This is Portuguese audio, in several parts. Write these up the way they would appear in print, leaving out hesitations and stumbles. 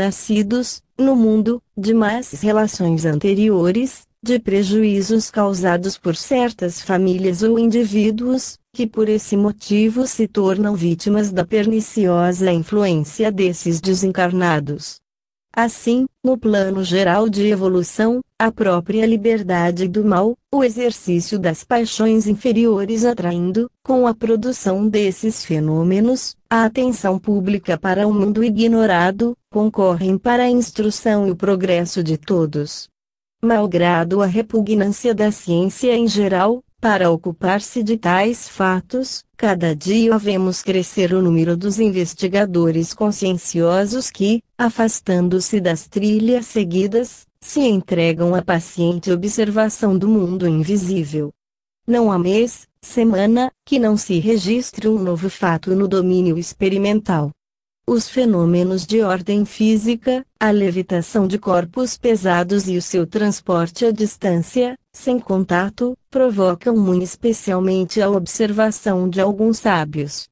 nascidos, no mundo, de más relações anteriores, de prejuízos causados por certas famílias ou indivíduos, que por esse motivo se tornam vítimas da perniciosa influência desses desencarnados. Assim, no plano geral de evolução, a própria liberdade do mal, o exercício das paixões inferiores atraindo, com a produção desses fenômenos, a atenção pública para o mundo ignorado, concorrem para a instrução e o progresso de todos. Malgrado a repugnância da ciência em geral, para ocupar-se de tais fatos, cada dia vemos crescer o número dos investigadores conscienciosos que, afastando-se das trilhas seguidas, se entregam à paciente observação do mundo invisível. Não há mês, semana, que não se registre um novo fato no domínio experimental. Os fenômenos de ordem física, a levitação de corpos pesados e o seu transporte à distância, sem contato, provocam muito especialmente a observação de alguns sábios.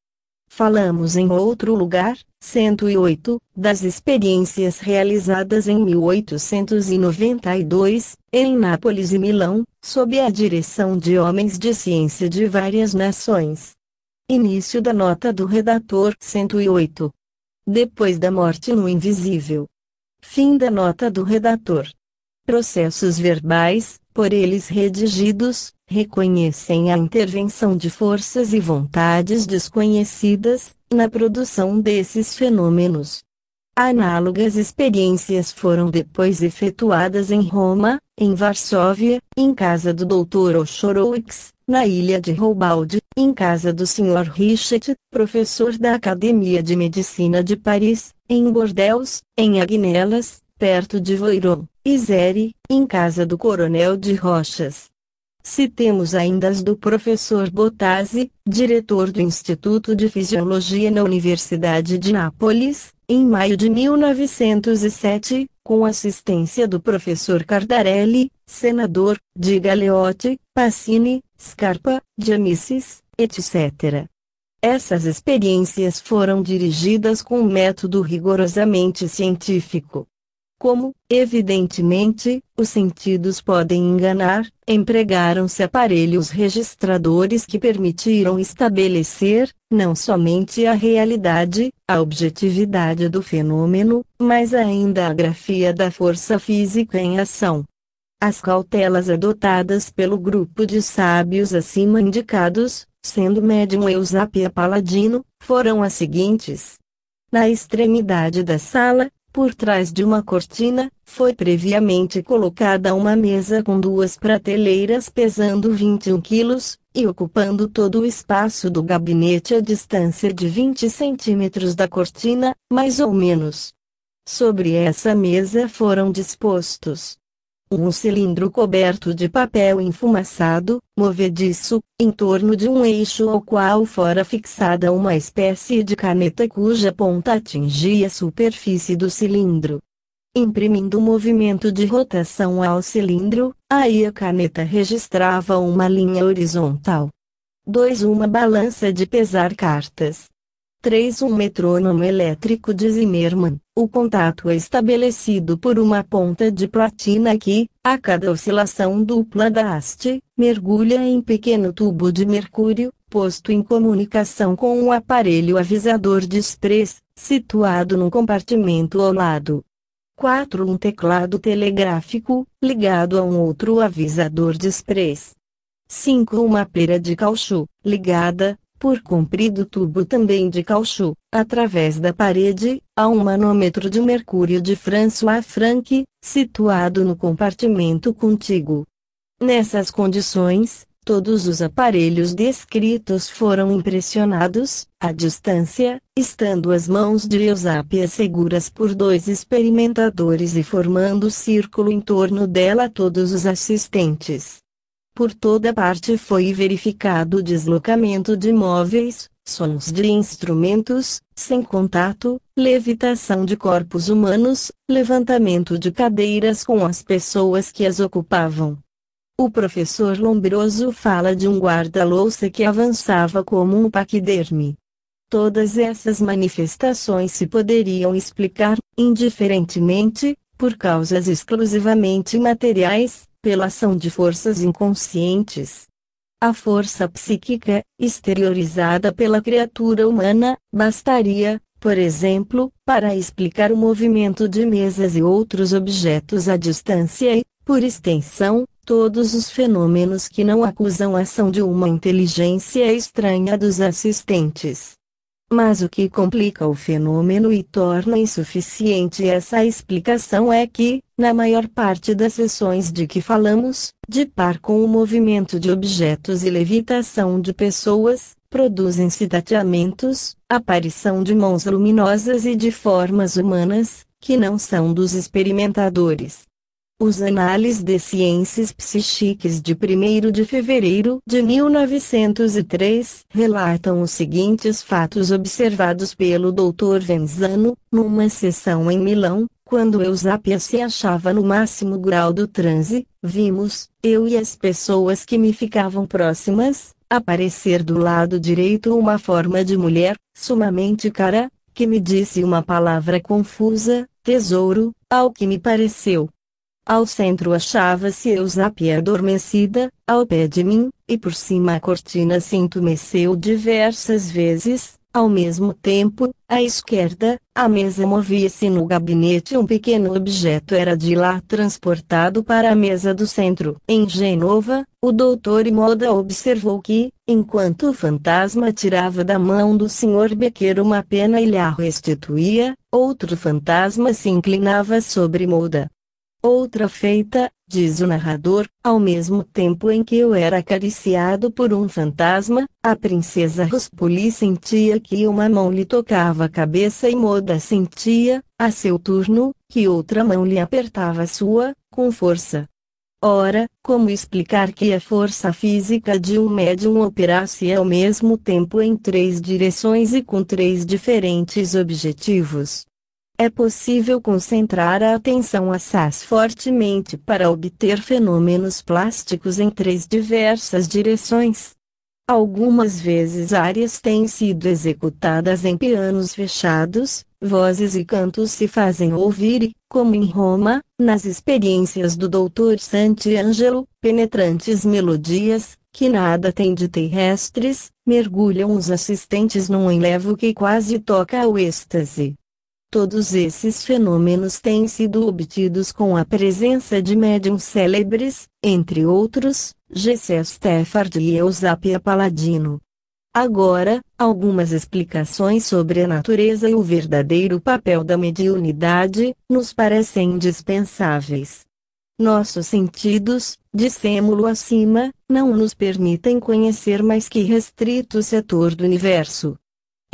Falamos em outro lugar, 108, das experiências realizadas em 1892, em Nápoles e Milão, sob a direção de homens de ciência de várias nações. Início da nota do redator 108. Depois da morte no invisível. Fim da nota do redator. Processos verbais, por eles redigidos, reconhecem a intervenção de forças e vontades desconhecidas, na produção desses fenômenos. Análogas experiências foram depois efetuadas em Roma, em Varsóvia, em casa do Dr. Oshorowicz, na ilha de Roubaud, em casa do Sr. Richet, professor da Academia de Medicina de Paris, em Bordeaux, em Agnelas, perto de Voiron, Isère, em casa do Coronel de Rochas. Citemos ainda as do professor Bottazzi, diretor do Instituto de Fisiologia na Universidade de Nápoles, em maio de 1907, com assistência do professor Cardarelli, senador, de Galeotti, Pacini, Scarpa, de Amicis, etc. Essas experiências foram dirigidas com um método rigorosamente científico. Como, evidentemente, os sentidos podem enganar, empregaram-se aparelhos registradores que permitiram estabelecer, não somente a realidade, a objetividade do fenômeno, mas ainda a grafia da força física em ação. As cautelas adotadas pelo grupo de sábios acima indicados, sendo médium Eusápia Paladino, foram as seguintes. Na extremidade da sala, por trás de uma cortina, foi previamente colocada uma mesa com duas prateleiras pesando 21 quilos, e ocupando todo o espaço do gabinete a distância de 20 centímetros da cortina, mais ou menos. Sobre essa mesa foram dispostos um cilindro coberto de papel enfumaçado, movediço, em torno de um eixo ao qual fora fixada uma espécie de caneta cuja ponta atingia a superfície do cilindro. Imprimindo movimento de rotação ao cilindro, aí a caneta registrava uma linha horizontal. 2. Uma balança de pesar cartas. 3. Um metrônomo elétrico de Zimmermann. O contato é estabelecido por uma ponta de platina que, a cada oscilação dupla da haste, mergulha em pequeno tubo de mercúrio, posto em comunicação com um aparelho avisador de Express, situado num compartimento ao lado. 4. Um teclado telegráfico, ligado a um outro avisador de Express. 5. Uma pera de caucho, ligada, por comprido tubo também de caucho, através da parede, a um manômetro de mercúrio de François Franck, situado no compartimento contíguo. Nessas condições, todos os aparelhos descritos foram impressionados, à distância, estando as mãos de Eusápia seguras por 2 experimentadores e formando círculo em torno dela todos os assistentes. Por toda parte foi verificado o deslocamento de móveis, sons de instrumentos, sem contato, levitação de corpos humanos, levantamento de cadeiras com as pessoas que as ocupavam. O professor Lombroso fala de um guarda-louça que avançava como um paquiderme. Todas essas manifestações se poderiam explicar, indiferentemente, por causas exclusivamente materiais, pela ação de forças inconscientes. A força psíquica, exteriorizada pela criatura humana, bastaria, por exemplo, para explicar o movimento de mesas e outros objetos à distância e, por extensão, todos os fenômenos que não acusam a ação de uma inteligência estranha dos assistentes. Mas o que complica o fenômeno e torna insuficiente essa explicação é que, na maior parte das sessões de que falamos, de par com o movimento de objetos e levitação de pessoas, produzem-se tateamentos, aparição de mãos luminosas e de formas humanas, que não são dos experimentadores. Os Análises de Ciências Psíquicas de 1º de fevereiro de 1903 relatam os seguintes fatos observados pelo Dr. Venzano, numa sessão em Milão, quando Eusápia se achava no máximo grau do transe. Vimos, eu e as pessoas que me ficavam próximas, aparecer do lado direito uma forma de mulher, sumamente cara, que me disse uma palavra confusa, tesouro, ao que me pareceu. Ao centro achava-se Eusápia adormecida, ao pé de mim, e por cima a cortina se entumeceu diversas vezes. Ao mesmo tempo, à esquerda, a mesa movia-se no gabinete. Um pequeno objeto era de lá transportado para a mesa do centro. Em Genova, o Dr. Imoda observou que, enquanto o fantasma tirava da mão do Sr. Becker uma pena e lhe a restituía, outro fantasma se inclinava sobre Imoda. Outra feita, diz o narrador, ao mesmo tempo em que eu era acariciado por um fantasma, a princesa Ruspoli sentia que uma mão lhe tocava a cabeça e Moda sentia, a seu turno, que outra mão lhe apertava a sua, com força. Ora, como explicar que a força física de um médium operasse ao mesmo tempo em 3 direções e com 3 diferentes objetivos? É possível concentrar a atenção assaz fortemente para obter fenômenos plásticos em 3 diversas direções. Algumas vezes áreas têm sido executadas em pianos fechados, vozes e cantos se fazem ouvir e, como em Roma, nas experiências do Dr. Santiangelo, penetrantes melodias, que nada têm de terrestres, mergulham os assistentes num enlevo que quase toca ao êxtase. Todos esses fenômenos têm sido obtidos com a presença de médiuns célebres, entre outros, G.C. Stafford e Eusápia Palladino. Agora, algumas explicações sobre a natureza e o verdadeiro papel da mediunidade, nos parecem indispensáveis. Nossos sentidos, dissemo-lo acima, não nos permitem conhecer mais que restrito setor do universo.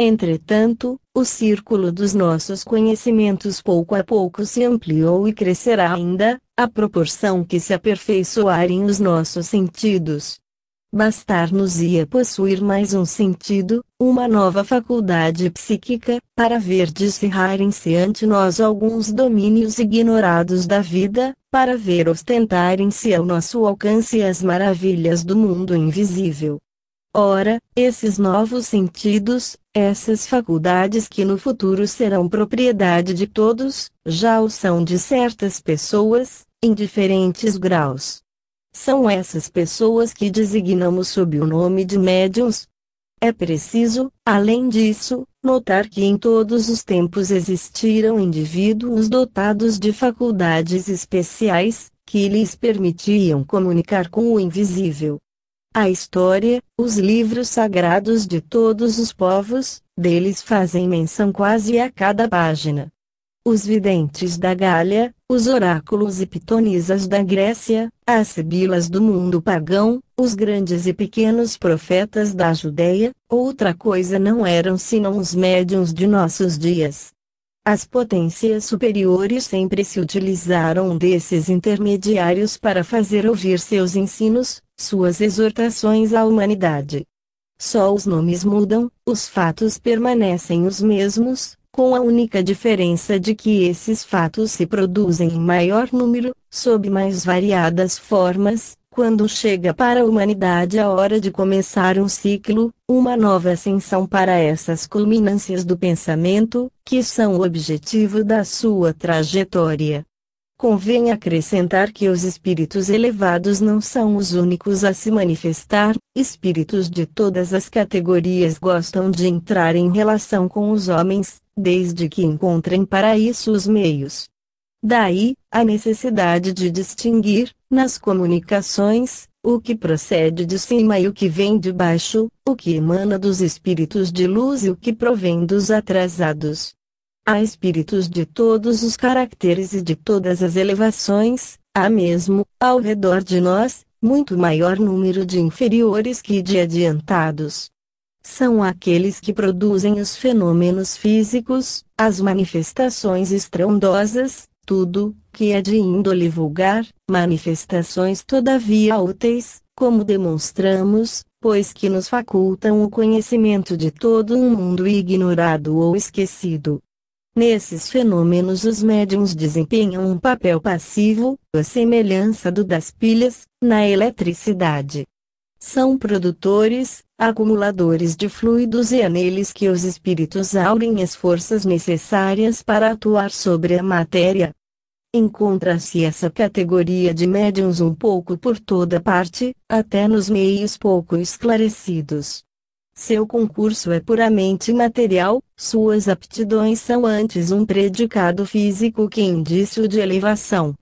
Entretanto, o círculo dos nossos conhecimentos pouco a pouco se ampliou e crescerá ainda, à proporção que se aperfeiçoarem os nossos sentidos. Bastar-nos-ia possuir mais um sentido, uma nova faculdade psíquica, para ver descerrarem-se ante nós alguns domínios ignorados da vida, para ver ostentarem-se ao nosso alcance as maravilhas do mundo invisível. Ora, esses novos sentidos, essas faculdades que no futuro serão propriedade de todos, já o são de certas pessoas, em diferentes graus. São essas pessoas que designamos sob o nome de médiuns. É preciso, além disso, notar que em todos os tempos existiram indivíduos dotados de faculdades especiais, que lhes permitiam comunicar com o invisível. A história, os livros sagrados de todos os povos, deles fazem menção quase a cada página. Os videntes da Gália, os oráculos e pitonisas da Grécia, as sibilas do mundo pagão, os grandes e pequenos profetas da Judéia, outra coisa não eram senão os médiuns de nossos dias. As potências superiores sempre se utilizaram desses intermediários para fazer ouvir seus ensinos, suas exortações à humanidade. Só os nomes mudam, os fatos permanecem os mesmos, com a única diferença de que esses fatos se produzem em maior número, sob mais variadas formas, quando chega para a humanidade a hora de começar um ciclo, uma nova ascensão para essas culminâncias do pensamento, que são o objetivo da sua trajetória. Convém acrescentar que os espíritos elevados não são os únicos a se manifestar, espíritos de todas as categorias gostam de entrar em relação com os homens, desde que encontrem para isso os meios. Daí, a necessidade de distinguir, nas comunicações, o que procede de cima e o que vem de baixo, o que emana dos espíritos de luz e o que provém dos atrasados. Há espíritos de todos os caracteres e de todas as elevações, há mesmo, ao redor de nós, muito maior número de inferiores que de adiantados. São aqueles que produzem os fenômenos físicos, as manifestações estrondosas, tudo, que é de índole vulgar, manifestações todavia úteis, como demonstramos, pois que nos facultam o conhecimento de todo um mundo ignorado ou esquecido. Nesses fenômenos os médiuns desempenham um papel passivo, à semelhança do das pilhas, na eletricidade. São produtores, acumuladores de fluidos e é neles que os espíritos aurem as forças necessárias para atuar sobre a matéria. Encontra-se essa categoria de médiuns um pouco por toda parte, até nos meios pouco esclarecidos. Seu concurso é puramente material, suas aptidões são antes um predicado físico que indício de elevação.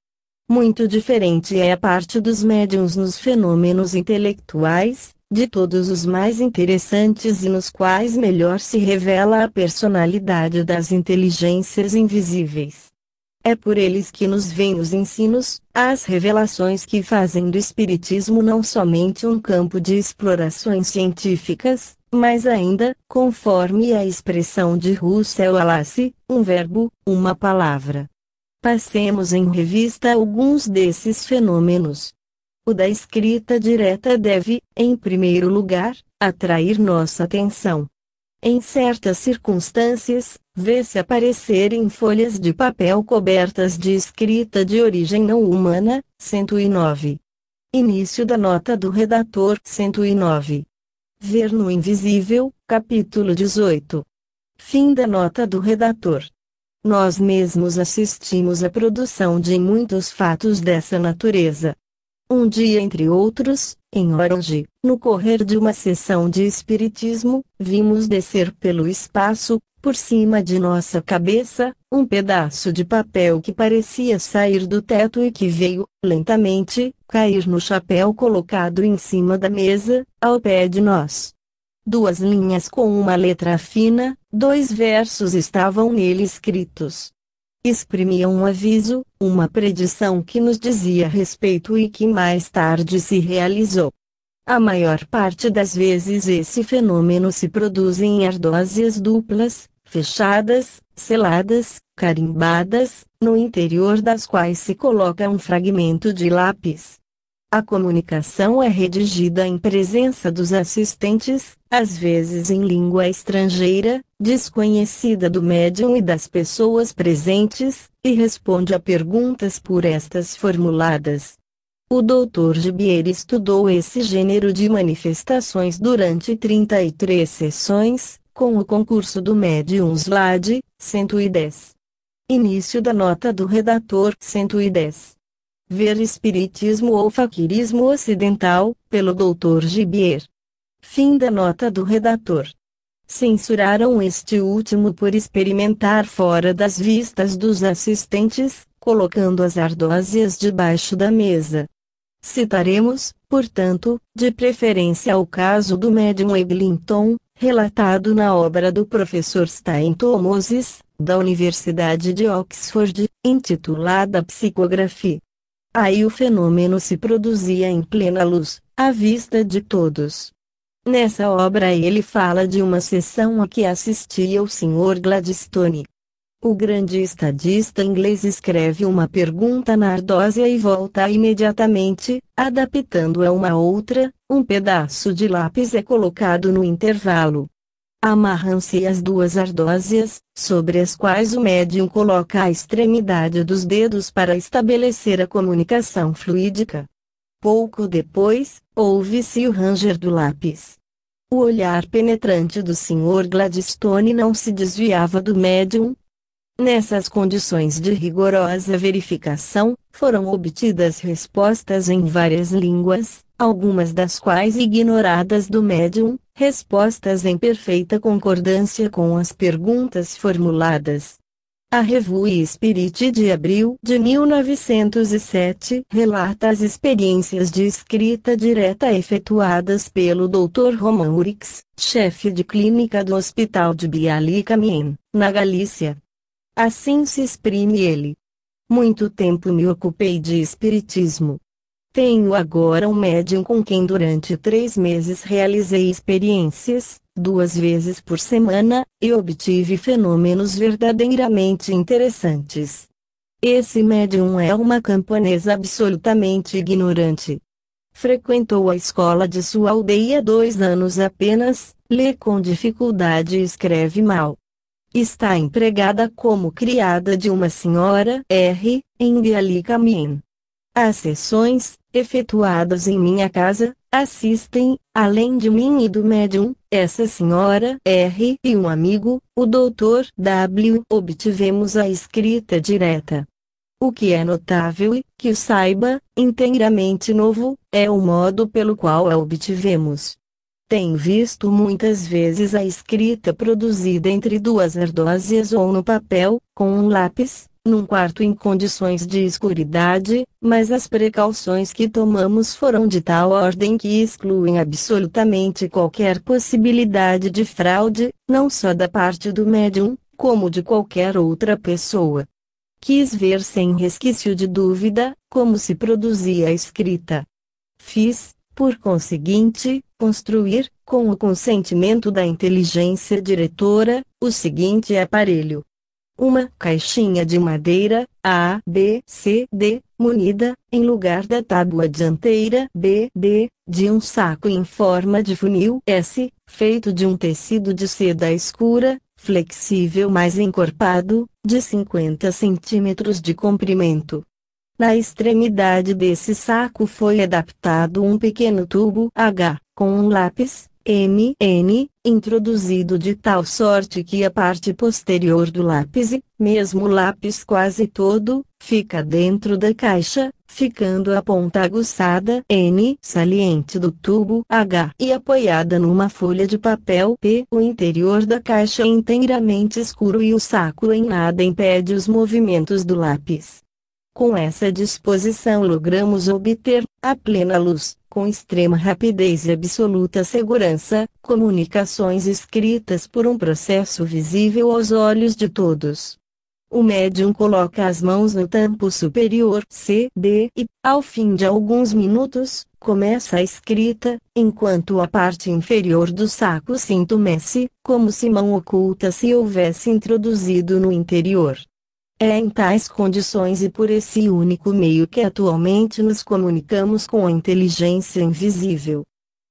Muito diferente é a parte dos médiuns nos fenômenos intelectuais, de todos os mais interessantes e nos quais melhor se revela a personalidade das inteligências invisíveis. É por eles que nos vêm os ensinos, as revelações que fazem do espiritismo não somente um campo de explorações científicas, mas ainda, conforme a expressão de Russell Wallace, um verbo, uma palavra. Passemos em revista alguns desses fenômenos. O da escrita direta deve, em primeiro lugar, atrair nossa atenção. Em certas circunstâncias, vê-se aparecer em folhas de papel cobertas de escrita de origem não humana, 109. Início da nota do redator, 109. Ver no Invisível, capítulo 18. Fim da nota do redator. Nós mesmos assistimos à produção de muitos fatos dessa natureza. Um dia, entre outros, em Orange, no correr de uma sessão de espiritismo, vimos descer pelo espaço, por cima de nossa cabeça, um pedaço de papel que parecia sair do teto e que veio, lentamente, cair no chapéu colocado em cima da mesa, ao pé de nós. 2 linhas com uma letra fina, 2 versos estavam nele escritos. Exprimiam um aviso, uma predição que nos dizia respeito e que mais tarde se realizou. A maior parte das vezes esse fenômeno se produz em ardósias duplas, fechadas, seladas, carimbadas, no interior das quais se coloca um fragmento de lápis. A comunicação é redigida em presença dos assistentes, às vezes em língua estrangeira, desconhecida do médium e das pessoas presentes, e responde a perguntas por estas formuladas. O Dr. Gibier estudou esse gênero de manifestações durante 33 sessões, com o concurso do médium Slade, 110. Início da nota do redator, 110. Ver Espiritismo ou Faquirismo Ocidental, pelo Dr. Gibier. Fim da nota do redator. Censuraram este último por experimentar fora das vistas dos assistentes, colocando as ardósias debaixo da mesa. Citaremos, portanto, de preferência o caso do médium Eglinton, relatado na obra do professor Stainton Moses, da Universidade de Oxford, intitulada Psicografia. Aí o fenômeno se produzia em plena luz, à vista de todos. Nessa obra ele fala de uma sessão a que assistia o Sr. Gladstone. O grande estadista inglês escreve uma pergunta na ardósia e volta imediatamente, adaptando-a uma outra, um pedaço de lápis é colocado no intervalo. Amarram-se as 2 ardósias, sobre as quais o médium coloca a extremidade dos dedos para estabelecer a comunicação fluídica. Pouco depois, ouve-se o ranger do lápis. O olhar penetrante do Sr. Gladstone não se desviava do médium. Nessas condições de rigorosa verificação, foram obtidas respostas em várias línguas, algumas das quais ignoradas do médium, respostas em perfeita concordância com as perguntas formuladas. A Revue Spirit de abril de 1907 relata as experiências de escrita direta efetuadas pelo Dr. Roman Urix, chefe de clínica do Hospital de Bialik-Amien, na Galícia. Assim se exprime ele. Muito tempo me ocupei de espiritismo. Tenho agora um médium com quem durante 3 meses realizei experiências, 2 vezes por semana, e obtive fenômenos verdadeiramente interessantes. Esse médium é uma camponesa absolutamente ignorante. Frequentou a escola de sua aldeia 2 anos apenas, lê com dificuldade e escreve mal. Está empregada como criada de uma senhora R., em Bialik-Amien. As sessões, efetuadas em minha casa, assistem, além de mim e do médium, essa senhora R. e um amigo, o Dr. W. Obtivemos a escrita direta. O que é notável e, que o saiba, inteiramente novo, é o modo pelo qual a obtivemos. Tenho visto muitas vezes a escrita produzida entre 2 ardósias ou no papel, com um lápis, num quarto em condições de escuridade, mas as precauções que tomamos foram de tal ordem que excluem absolutamente qualquer possibilidade de fraude, não só da parte do médium, como de qualquer outra pessoa. Quis ver sem resquício de dúvida, como se produzia a escrita. Fiz, por conseguinte, construir, com o consentimento da inteligência diretora, o seguinte aparelho. Uma caixinha de madeira, A, B, C, D, munida, em lugar da tábua dianteira B, D, de um saco em forma de funil S, feito de um tecido de seda escura, flexível mas encorpado, de 50 centímetros de comprimento. Na extremidade desse saco foi adaptado um pequeno tubo H, com um lápis, MN, introduzido de tal sorte que a parte posterior do lápis, mesmo o lápis quase todo, fica dentro da caixa, ficando a ponta aguçada N saliente do tubo H e apoiada numa folha de papel P. O interior da caixa é inteiramente escuro e o saco em nada impede os movimentos do lápis. Com essa disposição logramos obter, à plena luz, com extrema rapidez e absoluta segurança, comunicações escritas por um processo visível aos olhos de todos. O médium coloca as mãos no tampo superior C, D e, ao fim de alguns minutos, começa a escrita, enquanto a parte inferior do saco se entumece, como se mão oculta se houvesse introduzido no interior. É em tais condições e por esse único meio que atualmente nos comunicamos com a inteligência invisível.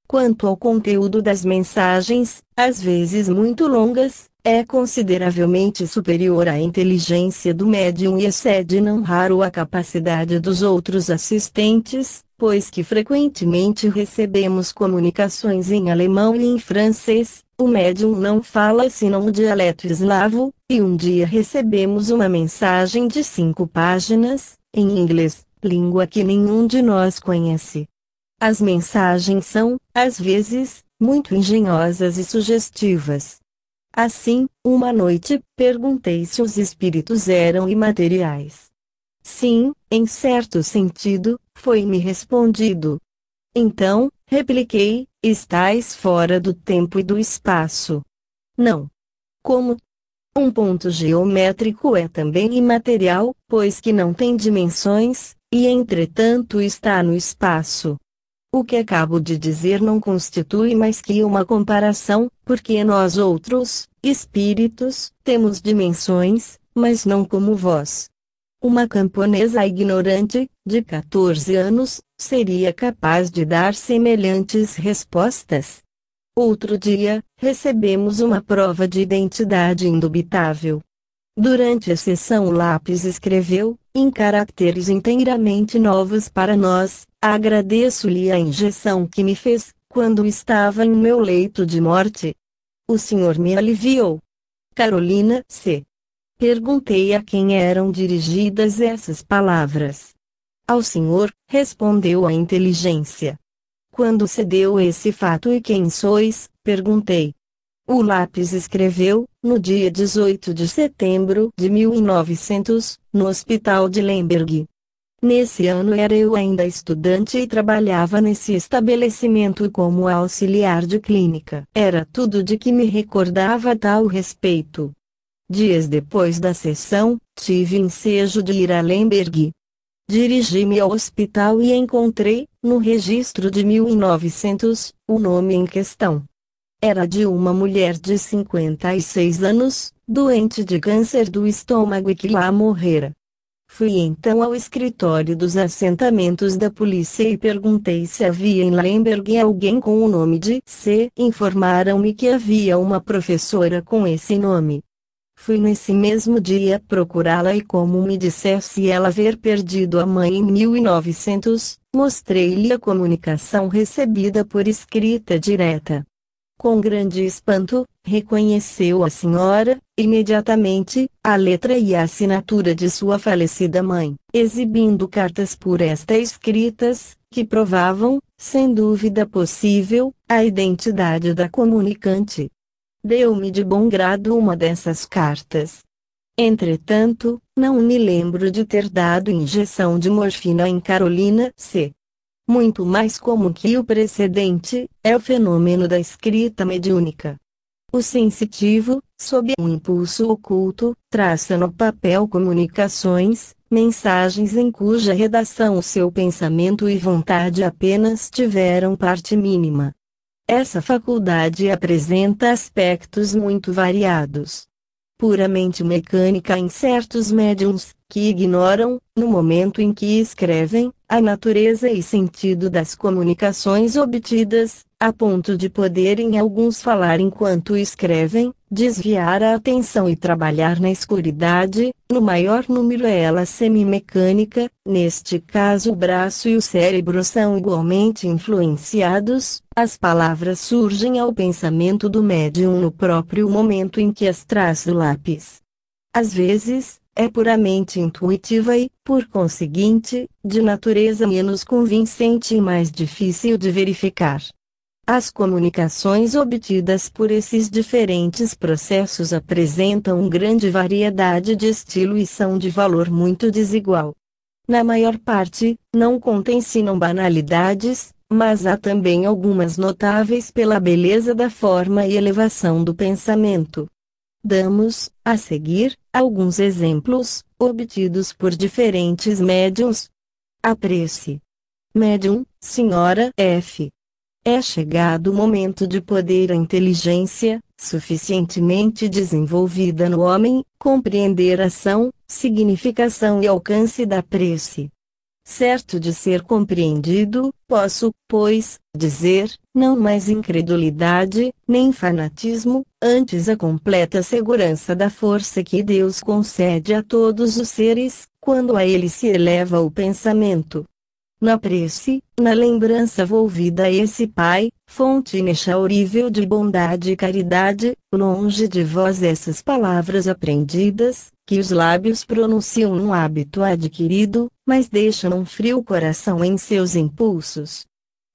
Quanto ao conteúdo das mensagens, às vezes muito longas, é consideravelmente superior à inteligência do médium e excede não raro a capacidade dos outros assistentes, pois que frequentemente recebemos comunicações em alemão e em francês. O médium não fala senão o dialeto eslavo, e um dia recebemos uma mensagem de 5 páginas, em inglês, língua que nenhum de nós conhece. As mensagens são, às vezes, muito engenhosas e sugestivas. Assim, uma noite, perguntei se os espíritos eram imateriais. Sim, em certo sentido, foi-me respondido. Então, repliquei, estais fora do tempo e do espaço. Não. Como? Um ponto geométrico é também imaterial, pois que não tem dimensões, e entretanto está no espaço. O que acabo de dizer não constitui mais que uma comparação, porque nós outros, espíritos, temos dimensões, mas não como vós. Uma camponesa ignorante, de 14 anos, seria capaz de dar semelhantes respostas? Outro dia, recebemos uma prova de identidade indubitável. Durante a sessão o lápis escreveu, em caracteres inteiramente novos para nós: agradeço-lhe a injeção que me fez, quando estava em meu leito de morte. O senhor me aliviou. Carolina C. Perguntei a quem eram dirigidas essas palavras. Ao senhor, respondeu a inteligência. Quando se deu esse fato e quem sois? Perguntei. O lápis escreveu, no dia 18 de setembro de 1900, no hospital de Lemberg. Nesse ano era eu ainda estudante e trabalhava nesse estabelecimento como auxiliar de clínica. Era tudo de que me recordava a tal respeito. Dias depois da sessão, tive ensejo de ir a Lemberg. Dirigi-me ao hospital e encontrei, no registro de 1900, o nome em questão. Era de uma mulher de 56 anos, doente de câncer do estômago e que lá morrera. Fui então ao escritório dos assentamentos da polícia e perguntei se havia em Lemberg alguém com o nome de C. Informaram-me que havia uma professora com esse nome. Fui nesse mesmo dia procurá-la e como me dissesse ela haver perdido a mãe em 1900, mostrei-lhe a comunicação recebida por escrita direta. Com grande espanto, reconheceu a senhora, imediatamente, a letra e a assinatura de sua falecida mãe, exibindo cartas por esta escritas, que provavam, sem dúvida possível, a identidade da comunicante. Deu-me de bom grado uma dessas cartas. Entretanto, não me lembro de ter dado injeção de morfina em Carolina C. Muito mais comum que o precedente, é o fenômeno da escrita mediúnica. O sensitivo, sob um impulso oculto, traça no papel comunicações, mensagens em cuja redação o seu pensamento e vontade apenas tiveram parte mínima. Essa faculdade apresenta aspectos muito variados. Puramente mecânica em certos médiuns, que ignoram, no momento em que escrevem, a natureza e sentido das comunicações obtidas, a ponto de poderem alguns falar enquanto escrevem, desviar a atenção e trabalhar na escuridade. No maior número é ela semimecânica, neste caso o braço e o cérebro são igualmente influenciados, as palavras surgem ao pensamento do médium no próprio momento em que as traça o lápis. Às vezes, é puramente intuitiva e, por conseguinte, de natureza menos convincente e mais difícil de verificar. As comunicações obtidas por esses diferentes processos apresentam grande variedade de estilo e são de valor muito desigual. Na maior parte, não contêm senão banalidades, mas há também algumas notáveis pela beleza da forma e elevação do pensamento. Damos, a seguir, alguns exemplos, obtidos por diferentes médiuns. A prece. Médium, Sra. F. É chegado o momento de poder a inteligência, suficientemente desenvolvida no homem, compreender a ação, significação e alcance da prece. Certo de ser compreendido, posso, pois, dizer, não mais incredulidade, nem fanatismo, antes a completa segurança da força que Deus concede a todos os seres, quando a ele se eleva o pensamento. Na prece, na lembrança volvida a esse Pai, fonte inexaurível de bondade e caridade, longe de vós essas palavras aprendidas, que os lábios pronunciam num hábito adquirido, mas deixam um frio coração em seus impulsos.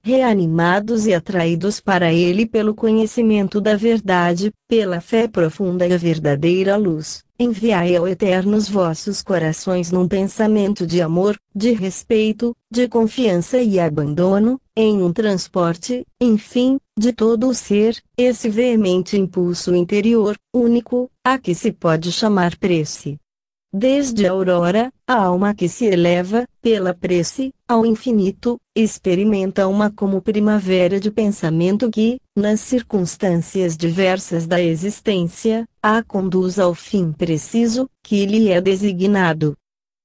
Reanimados e atraídos para ele pelo conhecimento da verdade, pela fé profunda e a verdadeira luz, enviai ao Eterno os vossos corações num pensamento de amor, de respeito, de confiança e abandono, em um transporte, enfim, de todo o ser, esse veemente impulso interior, único, a que se pode chamar prece. Desde a aurora, a alma que se eleva, pela prece, ao infinito, experimenta uma como primavera de pensamento que, nas circunstâncias diversas da existência, a conduz ao fim preciso, que lhe é designado.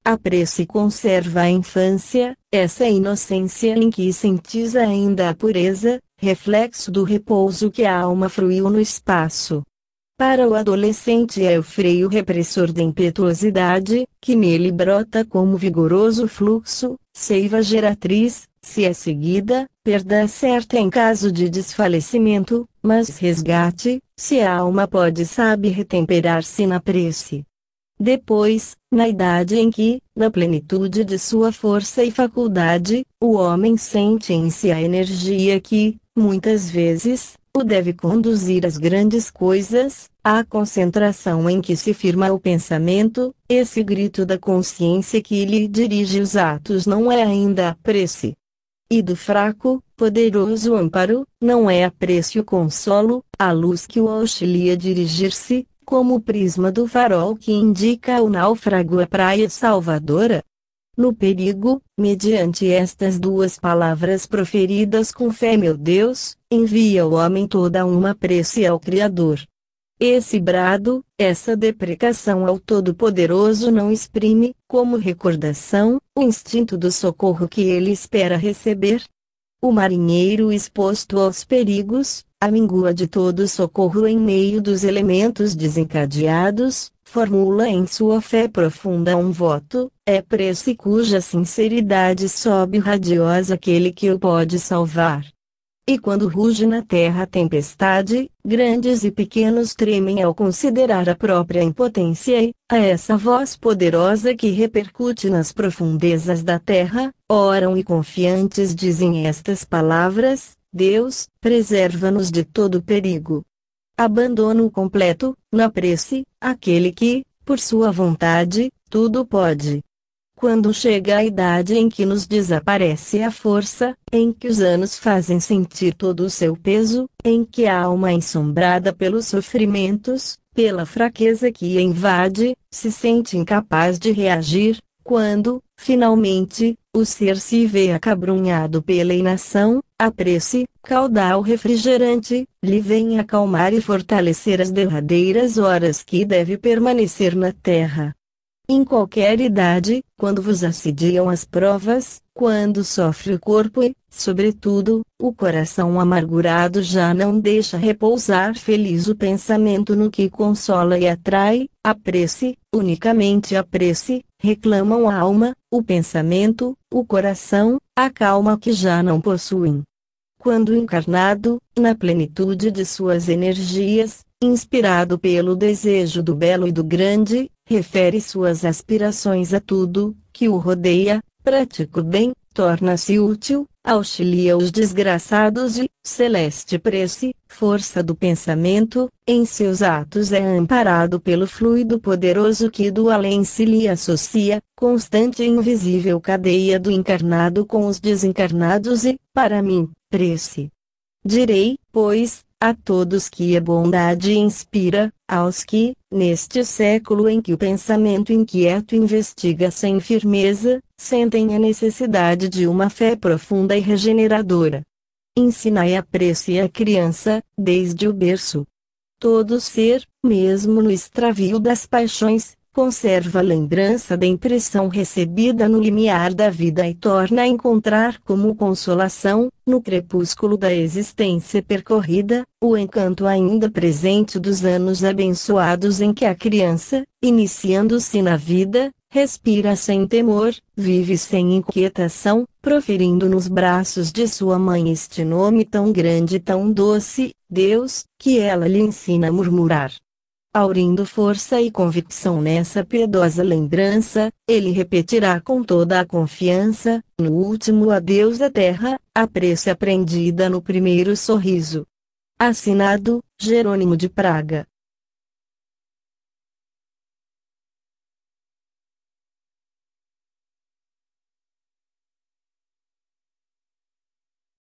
A prece conserva a infância, essa inocência em que sentiza ainda a pureza, reflexo do repouso que a alma fruiu no espaço. Para o adolescente é o freio repressor da impetuosidade, que nele brota como vigoroso fluxo, seiva geratriz, se é seguida, perda certa em caso de desfalecimento, mas resgate, se a alma pode sabe retemperar-se na prece. Depois, na idade em que, na plenitude de sua força e faculdade, o homem sente em si a energia que, muitas vezes, o deve conduzir às grandes coisas, a concentração em que se firma o pensamento, esse grito da consciência que lhe dirige os atos não é ainda a prece. E do fraco, poderoso amparo, não é a prece o consolo, a luz que o auxilia a dirigir-se, como o prisma do farol que indica ao náufrago a praia salvadora. No perigo, mediante estas duas palavras proferidas com fé, meu Deus, envia o homem toda uma prece ao Criador. Esse brado, essa deprecação ao Todo-Poderoso não exprime, como recordação, o instinto do socorro que ele espera receber? O marinheiro exposto aos perigos, a míngua de todo socorro em meio dos elementos desencadeados, formula em sua fé profunda um voto, é prece cuja sinceridade sobe radiosa aquele que o pode salvar. E quando ruge na terra a tempestade, grandes e pequenos tremem ao considerar a própria impotência e, a essa voz poderosa que repercute nas profundezas da terra, oram e confiantes dizem estas palavras: Deus, preserva-nos de todo perigo. Abandono completo, na prece, aquele que, por sua vontade, tudo pode. Quando chega a idade em que nos desaparece a força, em que os anos fazem sentir todo o seu peso, em que a alma ensombrada pelos sofrimentos, pela fraqueza que a invade, se sente incapaz de reagir, quando, finalmente, o ser se vê acabrunhado pela inação, a prece, caudal refrigerante, lhe vem acalmar e fortalecer as derradeiras horas que deve permanecer na terra. Em qualquer idade, quando vos assediam as provas, quando sofre o corpo e, sobretudo, o coração amargurado já não deixa repousar feliz o pensamento no que consola e atrai, a prece, unicamente a prece, reclamam a alma, o pensamento, o coração, a calma que já não possuem. Quando encarnado, na plenitude de suas energias, inspirado pelo desejo do belo e do grande, refere suas aspirações a tudo que o rodeia, pratica o bem, torna-se útil, auxilia os desgraçados e, celeste prece, força do pensamento, em seus atos é amparado pelo fluido poderoso que do além se lhe associa, constante e invisível cadeia do encarnado com os desencarnados e, para mim, prece. Direi, pois, a todos que a bondade inspira, aos que, neste século em que o pensamento inquieto investiga sem firmeza, sentem a necessidade de uma fé profunda e regeneradora. Ensinai a prece à criança, desde o berço. Todo ser, mesmo no extravio das paixões, conserva a lembrança da impressão recebida no limiar da vida e torna a encontrar como consolação, no crepúsculo da existência percorrida, o encanto ainda presente dos anos abençoados em que a criança, iniciando-se na vida, respira sem temor, vive sem inquietação, proferindo nos braços de sua mãe este nome tão grande e tão doce, Deus, que ela lhe ensina a murmurar. Aurindo força e convicção nessa piedosa lembrança, ele repetirá com toda a confiança, no último adeus à terra, a prece aprendida no primeiro sorriso. Assinado, Jerônimo de Praga.